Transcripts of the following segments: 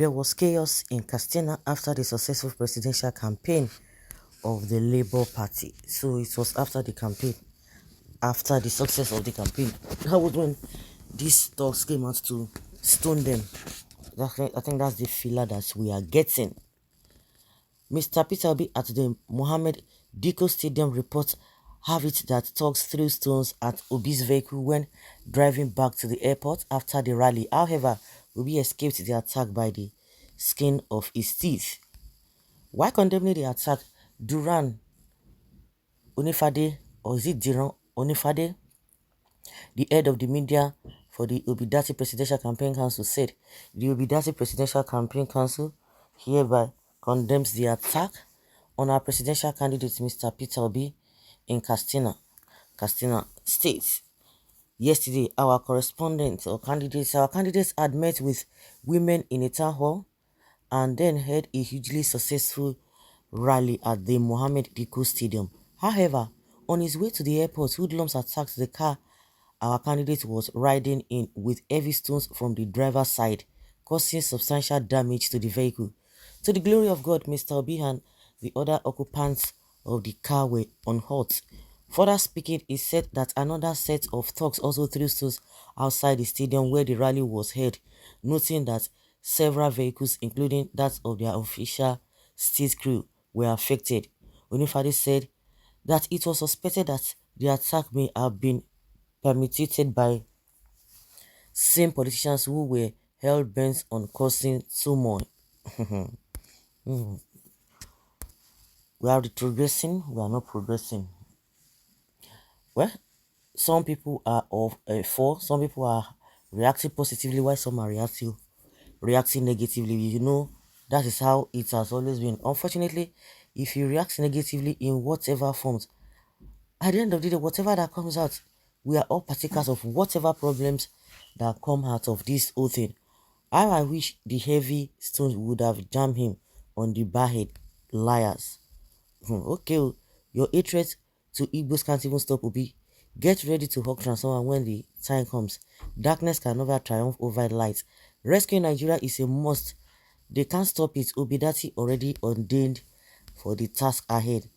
There was chaos in Katsina after the successful presidential campaign of the Labour Party. So it was after the campaign, after the success of the campaign, that was when these thugs came out to stone them. I think that's the filler that we are getting. Mr. Peter Obi at the Mohammed Diko Stadium reports have it that thugs threw stones at Obi's vehicle when driving back to the airport after the rally. However, Obi escaped the attack by the skin of his teeth. While condemning the attack, Duran Onifade, or is it Diran Onifade, the head of the media for the Obi'S Presidential Campaign Council, said the Obi'S Presidential Campaign Council hereby condemns the attack on our presidential candidate, Mr. Peter Obi, in Katsina State. Yesterday, our candidates had met with women in a town hall and then held a hugely successful rally at the Mohammed Diko Stadium. However, on his way to the airport, hoodlums attacked the car our candidate was riding in with heavy stones from the driver's side, causing substantial damage to the vehicle. To the glory of God, Mr. Obi and the other occupants of the car were unhurt. Further speaking, he said that another set of thugs also threw stones outside the stadium where the rally was held, noting that several vehicles, including that of their official state crew, were affected. Onifade said that it was suspected that the attack may have been perpetrated by same politicians who were hell-bent on causing turmoil. We are retrogressing, we are not progressing. Well, some people are for, some people are reacting positively while some are reacting negatively. You know, that is how it has always been. Unfortunately, if you react negatively in whatever forms, at the end of the day, whatever that comes out, we are all partakers of whatever problems that come out of this whole thing. How I wish the heavy stones would have jammed him on the barhead. Liars. Okay, your hatred to Igbos can't even stop Obi. Get ready to hug transformer when the time comes. Darkness can never triumph over light. Rescuing Nigeria is a must. They can't stop it. Obi'S already ordained for the task ahead.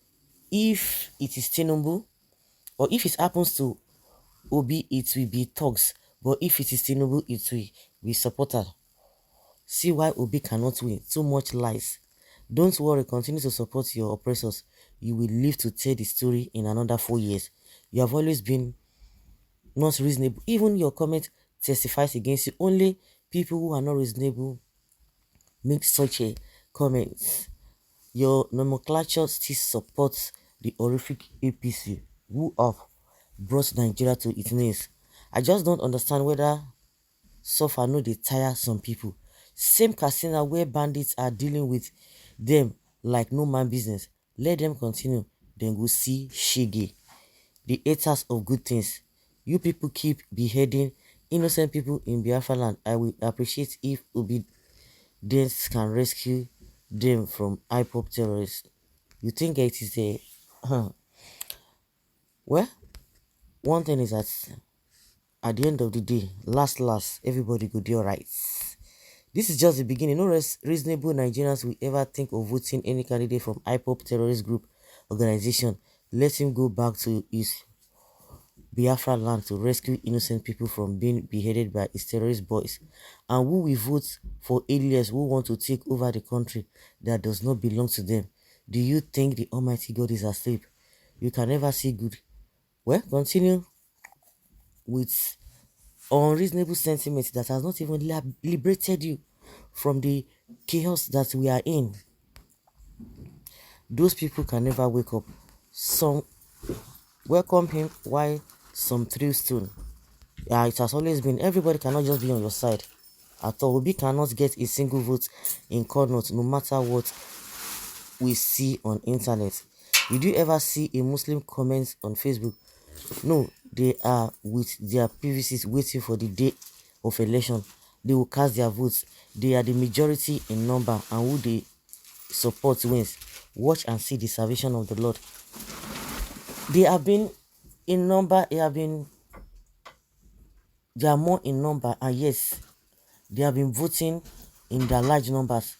If it is Tinubu, or if it happens to Obi, it will be thugs. But if it is Tinubu, it will be supported. See why Obi cannot win. Too much lies. Don't worry, continue to support your oppressors. You will live to tell the story in another 4 years. You have always been not reasonable. Even your comment testifies against you. Only people who are not reasonable make such a comment. Your nomenclature still supports the horrific APC who have brought Nigeria to its knees. I just don't understand whether so far no they tire some people. Same Katsina where bandits are dealing with them like no man business. Let them continue, then we'll see Shige. The haters of good things. You people keep beheading innocent people in Biafra land. I will appreciate if Obi'S can rescue them from IPOP terrorists. You think it is a... Well, one thing is that at the end of the day, last, everybody could do alright. This is just the beginning. No reasonable Nigerians will ever think of voting any candidate from IPOP terrorist group organization. Let him go back to his Biafra land to rescue innocent people from being beheaded by his terrorist boys. And who will vote for aliens who want to take over the country that does not belong to them? Do you think the Almighty God is asleep? You can never see good. Well, continue with unreasonable sentiment that has not even liberated you from the chaos that we are in. Those people can never wake up. Some welcome him while some threw stone. It has always been, everybody cannot just be on your side at all. Obi cannot get a single vote in Connaught no matter what we see on internet. Did you ever see a Muslim comment on Facebook? No, they are with their PVCs waiting for the day of election. They will cast their votes. They are the majority in number, and who they support wins. Watch and see the salvation of the Lord. They have been in number, they are more in number, and yes, they have been voting in their large numbers.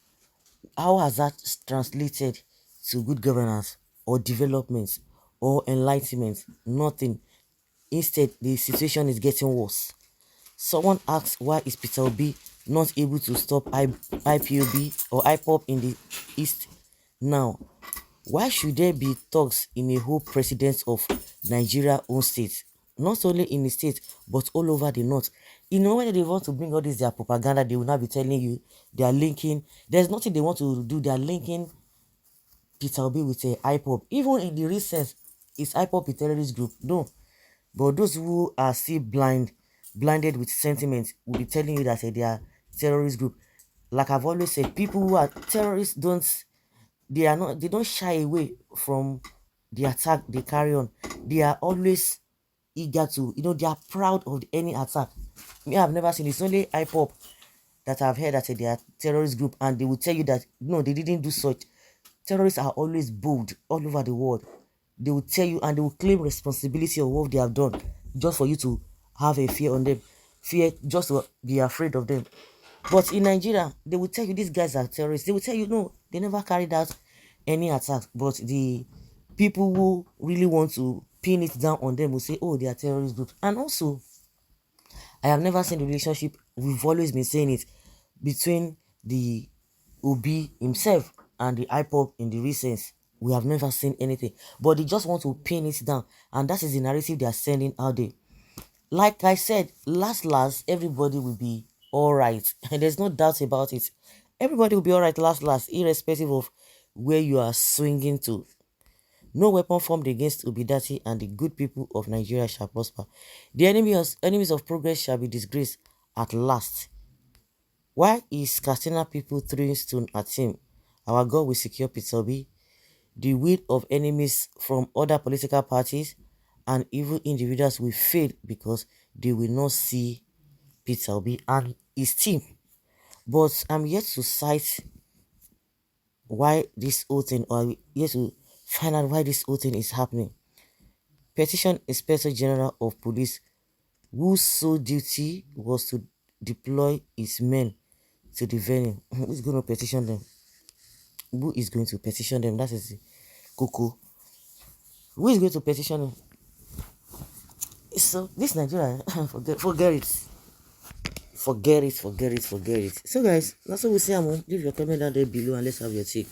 How has that translated to good governance or development or enlightenment? Nothing. Instead, the situation is getting worse. Someone asks, why is Peter Obi not able to stop IPOB or IPOP in the East now? Why should there be talks in a whole president of Nigeria own state? Not only in the state, but all over the north. You know, when they want to bring all this their propaganda, they will not be telling you they are linking. There's nothing they want to do. They are linking Peter Obi with a IPOP. Even in the recent, is IPOP a terrorist group? No. But those who are still blinded with sentiment, will be telling you that they are terrorist group. Like I've always said, people who are terrorists they don't shy away from the attack they carry on. They are always eager to, they are proud of any attack. Me, I've never seen, it's only IPOP that I've heard that they are terrorist group, and they will tell you that no, they didn't do such. Terrorists are always bold all over the world. They will tell you and they will claim responsibility of what they have done just for you to have a fear on them. Fear, just to be afraid of them. But in Nigeria, they will tell you these guys are terrorists. They will tell you no, they never carried out any attack. But the people who really want to pin it down on them will say, oh, they are terrorist groups. And also, I have never seen the relationship, we've always been saying it, between the Obi himself and the IPOP in the recent. We have never seen anything. But they just want to pin it down. And that is the narrative they are sending out there. Like I said, last, everybody will be alright. And there's no doubt about it. Everybody will be alright last, irrespective of where you are swinging to. No weapon formed against Obidati and the good people of Nigeria shall prosper. The enemies of progress shall be disgraced at last. Why is Katsina people throwing stone at him? Our God will secure Peter Obi. The will of enemies from other political parties and evil individuals will fail because they will not see Peter Obi and his team. But I'm yet to cite why this whole thing, or I'm yet to find out why this whole thing is happening. Petition Inspector General of Police, whose sole duty was to deploy his men to the venue. Who is going to petition them? Who is going to petition them? That is Coco. Who is going to petition them? So this Nigeria, forget it. Forget it. So guys, that's what we say. Leave your comment down there below and let's have your take.